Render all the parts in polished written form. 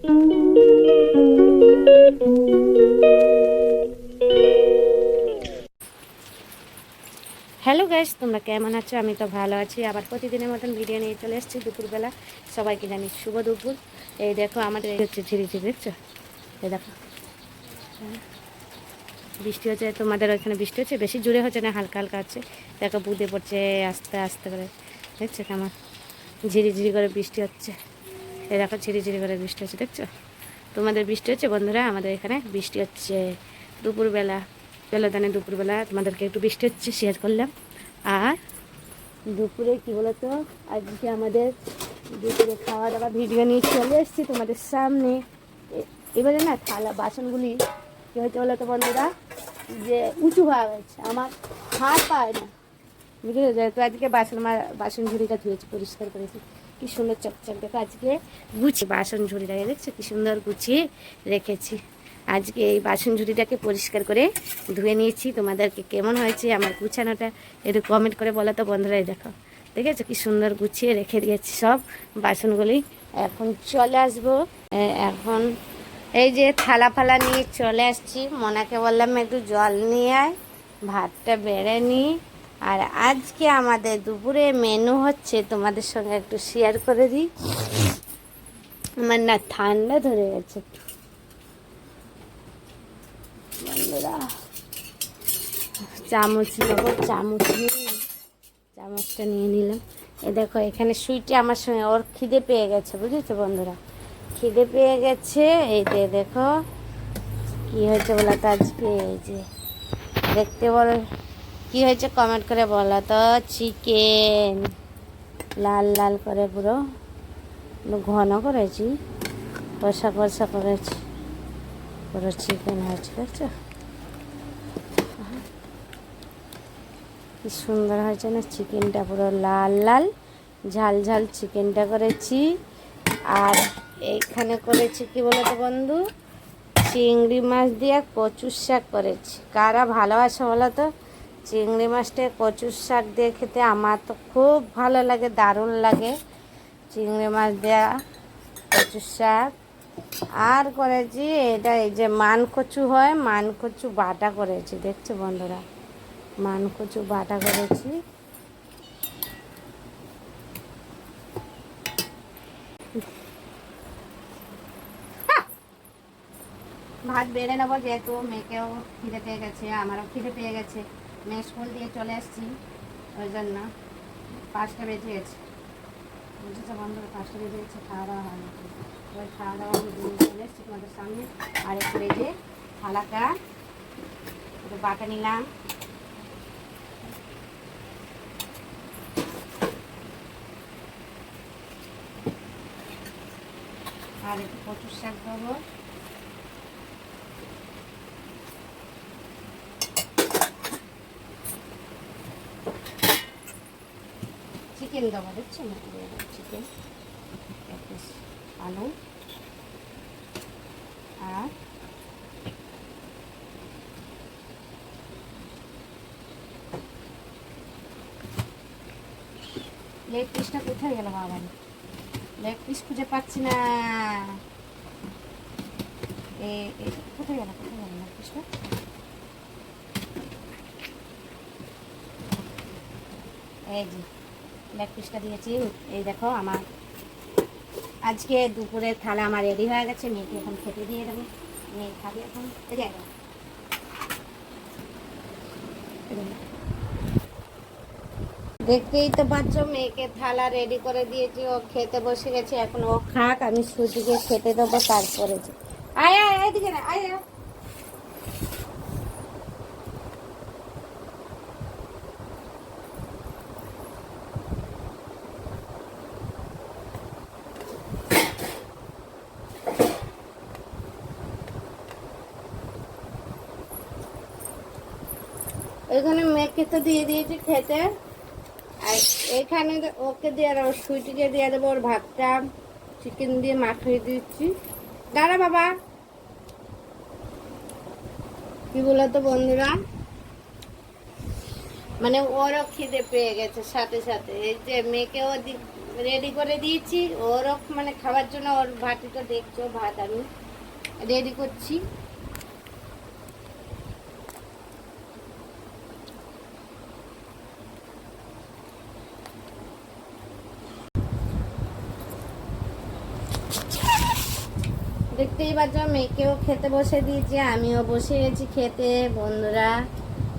Hello guys, তোমরা কেমন আছো? আমি তো ভালো আছি। আবার প্রতিদিনের মতন ভিডিও নিয়ে চলে এসেছি দুপুরবেলা। সবাইকে জানি শুভ দুপুর। এই দেখো আমাদের হচ্ছে ঝিরিঝিরি, দেখছো? এই দেখো বৃষ্টি হচ্ছে। তোমাদের ওইখানে বৃষ্টি হচ্ছে? বেশি জোরে হচ্ছে না, হালকা হালকা হচ্ছে। দেখো বুদে পড়ছে আস্তে আস্তে করে, দেখছো কেমন ঝিরিঝিরি করে বৃষ্টি হচ্ছে। এই দেখো ঝিরিঝিরি করে বৃষ্টি হচ্ছে, দেখছো? তোমাদের বৃষ্টি হচ্ছে বন্ধুরা? আমাদের এখানে বৃষ্টি হচ্ছে দুপুরবেলা, বেলাদানে দুপুরবেলা তোমাদেরকে একটু বৃষ্টি হচ্ছে শেয়ার করলাম। আর দুপুরে কী বলতো, আজকে আমাদের দুপুরে খাওয়া দাওয়া ভিডিও নিয়ে চলে এসেছি তোমাদের সামনে। এবারে না থালা বাসনগুলি কী হয়েছে বলো তো বন্ধুরা, যে উঁচু হয়ে গেছে, আমার হাত পায় না, বুঝলে? যেহেতু আজকে বাসন ঝুড়িটা ধুয়েছি, পরিষ্কার করেছি, কি সুন্দর চকচক। দেখো আজকে গুছিয়ে বাসন ঝুড়িটাকে, দেখছো কি সুন্দর গুছিয়ে রেখেছি। আজকে এই বাসন ঝুড়িটাকে পরিষ্কার করে ধুয়ে নিয়েছি। তোমাদেরকে কেমন হয়েছে আমার গুছানোটা একটু কমেন্ট করে বলো তো বন্ধুরাই। দেখো দেখেছো কি সুন্দর গুছিয়ে রেখে দিয়েছি সব বাসনগুলি। এখন চলে আসবো, এখন এই যে থালা ফালা নিয়ে চলে আসছি। মোনাকে বললাম একটু জল নিয়ে আয়, ভাতটা বেড়ে নিই। আর আজকে আমাদের দুপুরে মেনু হচ্ছে, তোমাদের সঙ্গে একটু শেয়ার করে দিই। আমার না ঠান্ডা ধরে গেছে বন্ধুরা। চামচ নেবো, চামচটা নিয়ে নিলাম। এ দেখো এখানে সুইটি আমার সঙ্গে, ওর খিদে পেয়ে গেছে, বুঝেছো বন্ধুরা? খিদে পেয়ে গেছে। এই যে দেখো কি হয়েছে বলো তো আজকে, এই যে দেখতে বলো কি হয়েছে, কমেন্ট করে বলো তো। চিকেন লাল লাল করে পুরো ঘন করেছি, কষা কষা করেছি, পুরো চিকেন হয়েছে, দেখছো কি সুন্দর হয়েছে না চিকেনটা? পুরো লাল লাল ঝাল ঝাল চিকেনটা করেছি। আর এইখানে করেছি কি বলতো বন্ধু, চিংড়ি মাছ দিয়ে কচুর শাক করেছি। কারা ভালোবাসে বলো তো চিংড়ি মাছটা কচুর শাক দিয়ে খেতে? আমার তো খুব ভালো লাগে, দারুণ লাগে চিংড়ি মাছ দেওয়া কচুর শাক। আর করেছি এটা, এই যে মান কচু হয়, মান কচু বাটা করেছি, দেখছো বন্ধুরা? মান কচু বাটা করেছি। ভাত বেড়ে নেবো, যেহেতু মেয়েকেও খিদে পেয়ে গেছে, আমারও খিদে পেয়ে গেছে। মেয়ে স্কুল দিয়ে চলে এসেছি, ওই জন্য 5টা বেজে গেছে, বুঝেছো বন্ধুরা? 5টা বেজে গেছে, খাওয়া দাওয়া হয়নি। ওই খাওয়া দাওয়া দিয়ে চলে এসেছি তোমাদের সামনে। আর একটু এই যে থালাটা একটু বাটা নিলাম। আর একটু কচুর শাক দেবো। চিকেন দেবো, দেখছো না? চিকেন এক পিস, আলু আর লেগ পিসটা কোথায় গেল বাবা? লেগ পিস খুঁজে পাচ্ছি না। কোথায় গেল লেগ পিসটা? এই যে লেগ পিসটা দিয়েছি। এই দেখো আমার আজকে দুপুরের থালা আমার রেডি হয়ে গেছে। মেয়েকে এখন খেতে দিয়ে দেবো, মেয়ে খাবে এখন। দেখতেই তো পাচ্ছ, মেয়েকে থালা রেডি করে দিয়েছি, ও খেতে বসে গেছে। এখন ও খাক, আমি সুজিকে খেতে দেবো, তারপরে আয় আয় এদিকে না, আয় আয়। এখানে মেয়েকে তো দিয়ে দিয়েছি খেতে, আর এখানে ওকে দিয়ে দেবো, সুইটিকে দিয়ে দেবো ওর ভাতটা চিকেন দিয়ে মাখিয়ে দিচ্ছি। দাঁড়া বাবা। কি বলতো বন্ধুরা, মানে ওরও খিদে পেয়ে গেছে সাথে সাথে। এই যে মেয়েকেও রেডি করে দিয়েছি ওরও মানে খাওয়ার জন্য। ওর ভাতটা দেখছো, ভাত আমি রেডি করছি। দেখতেই পাচ্ছ মেয়েকেও খেতে বসে দিয়েছি, আমিও বসে গেছি খেতে বন্ধুরা।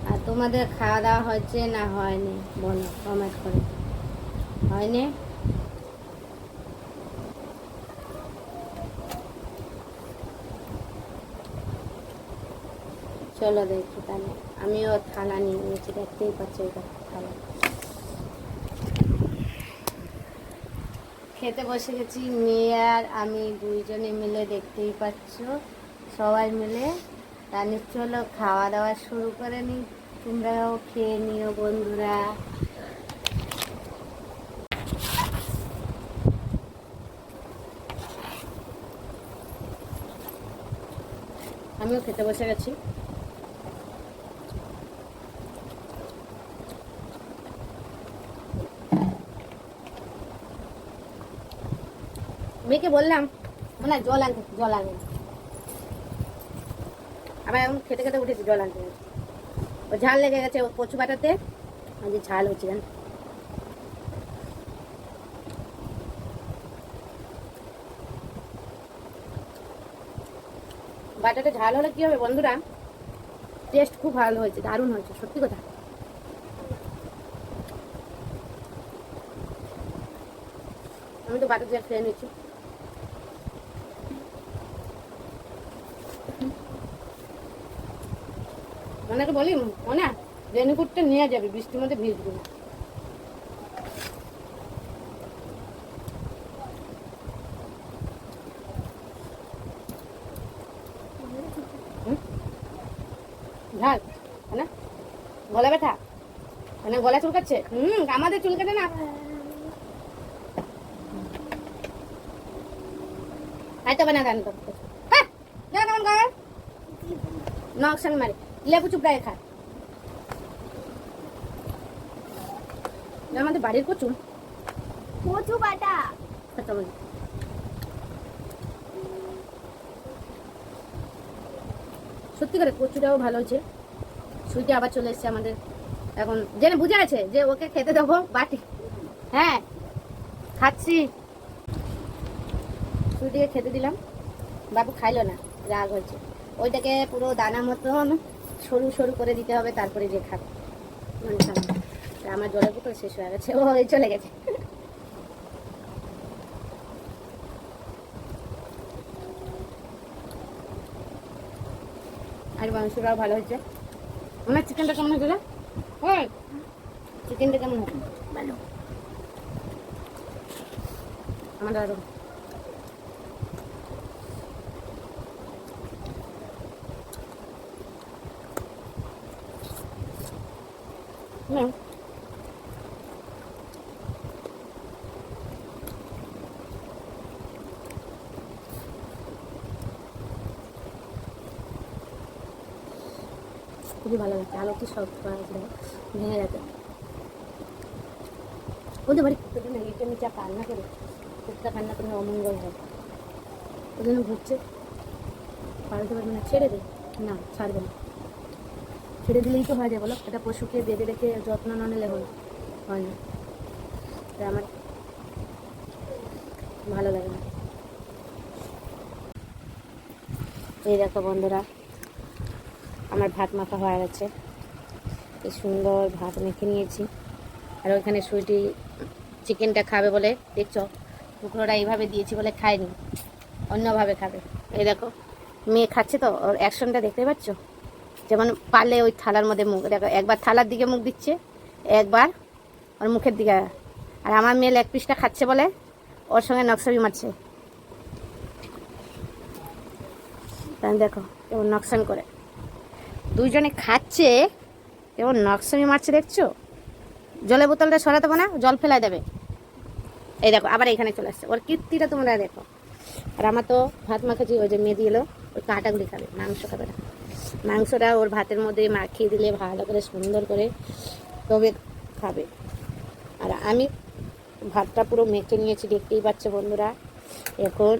আর তোমাদের খাওয়া দাওয়া হচ্ছে না হয়নি বলো কমেন্ট করে। হয়নি? চলো দেখি তাহলে। আমিও থালা নিয়ে নিয়েছি, দেখতেই পাচ্ছি এটা থালা। খেতে বসে গেছি মেয়ে আর আমি দুইজনে মিলে, দেখতেই পাচ্ছ সবাই মিলে। তাহলে চলো খাওয়া দাওয়া শুরু করে নি, তোমরাও খেয়ে নিও বন্ধুরা। আমিও খেতে বসে গেছি। মেয়েকে বললাম না জল আনতে, জল আনবে। আবার এখন খেতে খেতে উঠেছি জল আনতে। ও ঝাল লেগে গেছে ও কচু বাটাতে, যে ঝাল হচ্ছে জান। বাটাতে ঝাল হলে কি হবে বন্ধুরা, টেস্ট খুব ভালো হয়েছে, দারুণ হয়েছে, সত্যি কথা। আমি তো বাটার ঝাল খেয়ে নিচ্ছি। মনে বলি মনে রেনিকোটটা নিয়ে যাবে, বৃষ্টির মধ্যে ভিজবে না। ঝাল না, গলা ব্যথা মানে গলা চুলকাচ্ছে। আমাদের চুলকাতে না। খাইতে হবে না জানি তো। হ্যাঁ কেমন গায়ে নকশান মারে লেবু চুপড়ায় খায়। আমাদের বাড়ির কচু, কচু বাটা। সত্যি করে কচুটাও ভালো হয়েছে। সুইটি আবার চলে এসছে আমাদের, এখন জেনে বুঝে আছে যে ওকে খেতে দেবো বাটি। হ্যাঁ খাচ্ছি, সুইটিকে খেতে দিলাম, বাবু খাইলো না, রাগ হয়েছে। ওইটাকে পুরো দানা মতন সরু সরু করে দিতে হবে, তারপরে যে খাবে। আমার জলের বোতল শেষ হয়ে গেছে, ও চলে গেছে। আর মাংসটাও ভালো হয়েছে। আমার চিকেনটা কেমন হয়েছে? হ্যাঁ চিকেনটা কেমন হয়েছে? ভালো। আমার আরো খুবই ভালো লাগছে। আলো কি সব ভেঙে গেছে। ওদের বাড়ি কুকুরটা না এটা নিচে কান্না করে, কুকুরটা কান্না করে অমঙ্গল হয়, ওই জন্য ঘুরছে। পাল্টে পারবে না, ছেড়ে দে। না ছাড়বে না, ছেড়ে দিলেই তো হয়ে যায় বলো। এটা পশুকে বেঁধে রেখে যত্ন না নিলে হয় না। তাই আমার ভালো লাগে না। এই দেখো বন্ধুরা, আমার ভাত মাখা হয়ে গেছে। কি সুন্দর ভাত মেখে নিয়েছি। আর ওইখানে সুইটি চিকেনটা খাবে বলে, দেখছো টুকরোটা এইভাবে দিয়েছি বলে খায়নি, অন্যভাবে খাবে। এই দেখো মেয়ে খাচ্ছে তো, ওর অ্যাকশনটা দেখতে পাচ্ছ, যেমন পারলে ওই থালার মধ্যে মুখ দেখো, একবার থালার দিকে মুখ দিচ্ছে, একবার ওর মুখের দিকে। আর আমার মেয়ে লেগ পিসটা খাচ্ছে বলে ওর সঙ্গে নকশাবি মারছে। দেখো কেমন নকশান করে, দুইজনে খাচ্ছে কেমন নকশামি মারছে দেখছো। জলের বোতলটা সরাতে না, জল ফেলাই দেবে। এই দেখো আবার এখানে চলে আসছে, ওর কীর্তিটা তোমরা দেখো। আর আমার তো ভাত মাখাচ্ছি, ওই যে মেয়ে দিল ওই কাঁটাগুলি খাবে, মাংস খাবে না। মাংসটা ওর ভাতের মধ্যে মাখিয়ে দিলে ভালো করে সুন্দর করে তবে খাবে। আর আমি ভাতটা পুরো মেখে নিয়েছি, দেখতেই পাচ্ছ বন্ধুরা। এখন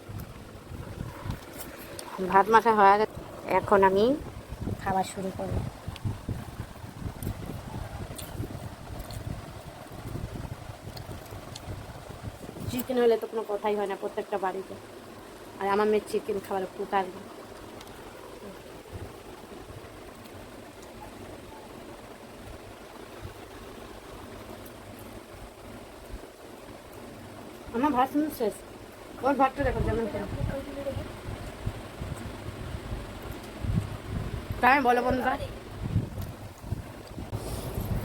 ভাত মাখা হয়ে গেছে, এখন আমি খাওয়া শুরু করব। চিকেন হলে তো কোনো কথাই হয় না প্রত্যেকটা বাড়িতে, আর আমার মেয়ে চিকেন খাবার খুব আগ্রহ। আমার ভাত শুনুন শেষ, ওর ভাতটা দেখো যেমন তাই বলো বন্ধুরা।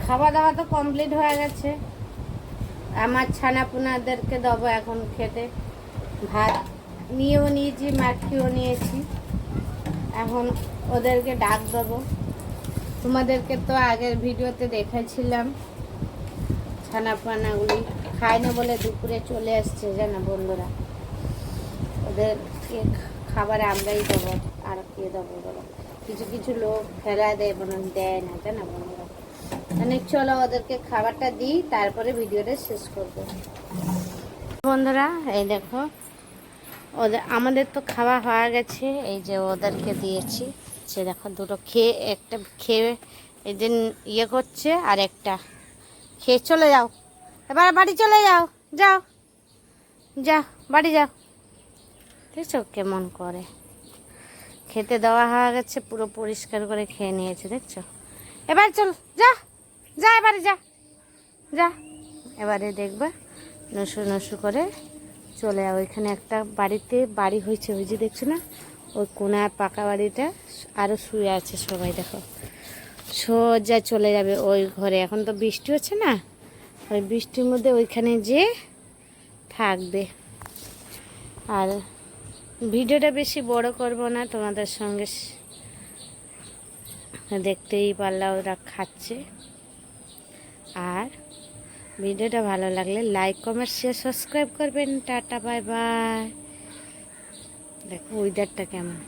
খাওয়া দাওয়া তো কমপ্লিট হয়ে গেছে, আমার ছানাপুনাদেরকে দেবো এখন খেতে। ভাত নিয়েও নিয়েছি, মাখিয়েও নিয়েছি, এখন ওদেরকে ডাক দেবো। তোমাদেরকে তো আগের ভিডিওতে দেখাচ্ছিলাম ছানাপানাগুলি খায় না বলে দুপুরে চলে আসছে জানো বন্ধুরা। ওদেরকে খাবার আমরাই দেবো, আর কে দেবো বলো। কিছু কিছু লোক ফেলা দেয়, দেয় না জানো বন্ধুরা। মানে চলো ওদেরকে খাবারটা দিই, তারপরে ভিডিওটা শেষ করবো বন্ধুরা। এই দেখো ওদের, আমাদের তো খাওয়া হয়ে গেছে, এই যে ওদেরকে দিয়েছি। সে দেখো দুটো খেয়ে, একটা খেয়ে এই যে ইয়ে করছে, আর একটা খেয়ে চলে যাও, এবার বাড়ি চলে যাও, যাও যাও বাড়ি যাও। দেখছো কেমন করে, খেতে দেওয়া হয়ে গেছে, পুরো পরিষ্কার করে খেয়ে নিয়েছে দেখছো। এবার চল, যা যা এবারে যা যা। এবারে দেখবে নসু নসু করে চলে যাও। ওইখানে একটা বাড়িতে বাড়ি হয়েছে, ওই যে দেখছো না, ওই কোনার পাকা বাড়িটা আরও শুয়ে আছে সবাই, দেখো সোজা চলে যাবে ওই ঘরে। এখন তো বৃষ্টি হচ্ছে না, ওই বৃষ্টির মধ্যে ওইখানে যে থাকবে। আর ভিডিওটা বেশি বড় করব না, তোমাদের সঙ্গে দেখতেই পারলা ওরা খাচ্ছে। আর ভিডিওটা ভালো লাগলে লাইক কমেন্ট শেয়ার সাবস্ক্রাইব করবেন। Tata bye bye. দেখো ওয়েদারটা কেমন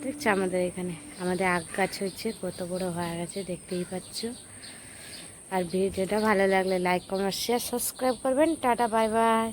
দেখছো আমাদের এখানে, আমাদের আখ গাছ হয়েছে, কত বড় হয়ে গেছে দেখতেই পাচ্ছ। আর ভিডিওটা ভালো লাগলে লাইক কমেন্ট শেয়ার সাবস্ক্রাইব করবেন। Tata bye bye.